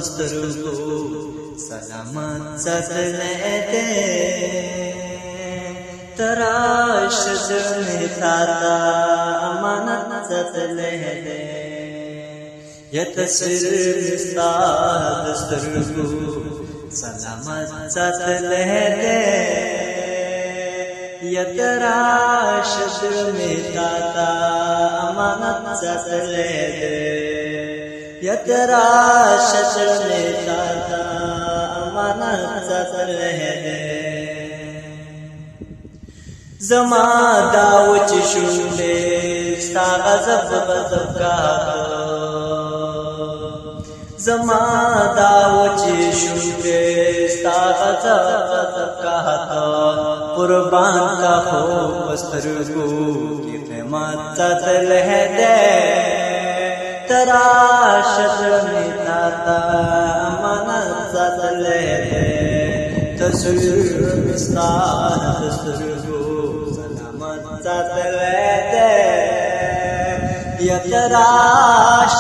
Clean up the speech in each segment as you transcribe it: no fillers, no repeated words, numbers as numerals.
سترګو سلامت ساتلې دې تراش مې تا امانت ساتلې دې یا تصویر مستا سترګو سلامت ساتلې دې یا تراش مې تا امانت ساتلې دې یا تراش مې تا امانت ساتلې دې زما دا وچ شونډې ستا غضب غضب کا زما دا وچ شونډې ستا غضب غضب کا قربان کا خو سترګو کې قیمت ساتلې دې تراش مې تا امانت ساتلې دې تصویر مستا سترګو ساتلې دې یا تراش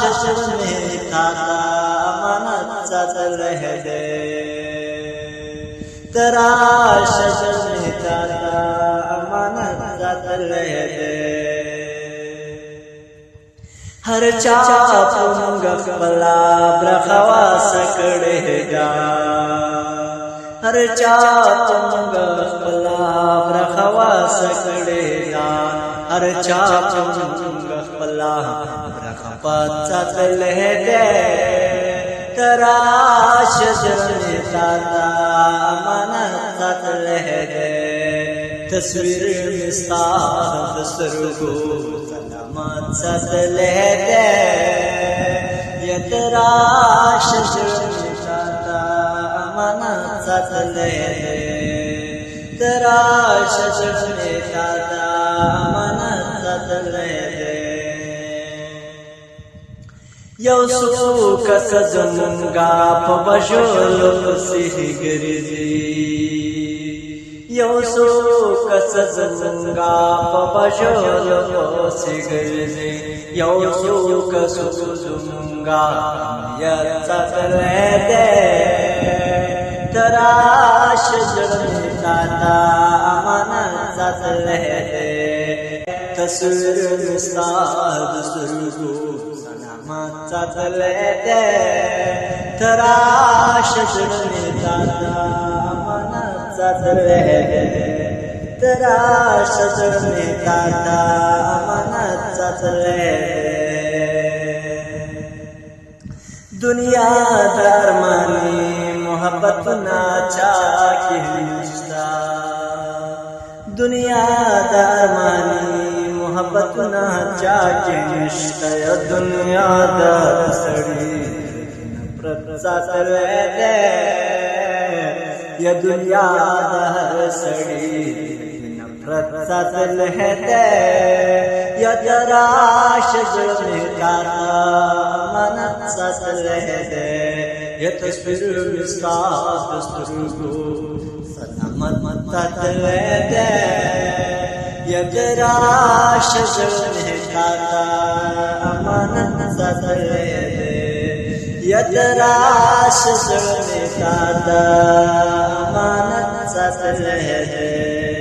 مې تا امانت ساتلې دې تراش مې تا امانت ساتلې دې هر چا پونګ خپلا برخوا سکړې دا هر چا پونګ خپلا برخوا سکړې دا هر چا پونګ خپلا برخوا ساتلې دې تراش مې تا امانت ساتلې دې تصویر مستا سترګو سلامت ساتلې دې یا تراش مې تا امانت ساتلې دې تراش مې تا امانت ساتلې دې یو څوک زمونږه په بشول پسې ګرځي یو څوک زمونږه په بشول پسې ګرځي یو څوک زمونږه یا ساتلې دې تراش مې تا امانت ساتلې دې تصویر مستا سترګو سلامت ساتلې دې تراش مې تا امانت ساتلې دې تراش مې تا امانت ساتلې دې دنیا درمانی محبت ناچا کی نشتا دنیا درمانی محبت ناچا کی نشتا یا دنیا در سڑی نفرت ساتلې دې یا دنیا در سڑی نفرت ساتلې دې یا تراش مې تا امانت ساتلې دې یا تصویر مستا سترګو سلامت ساتلې دې یا تراش مې تا امانت ساتلې دې یا تراش مې تا امانت ساتلې دې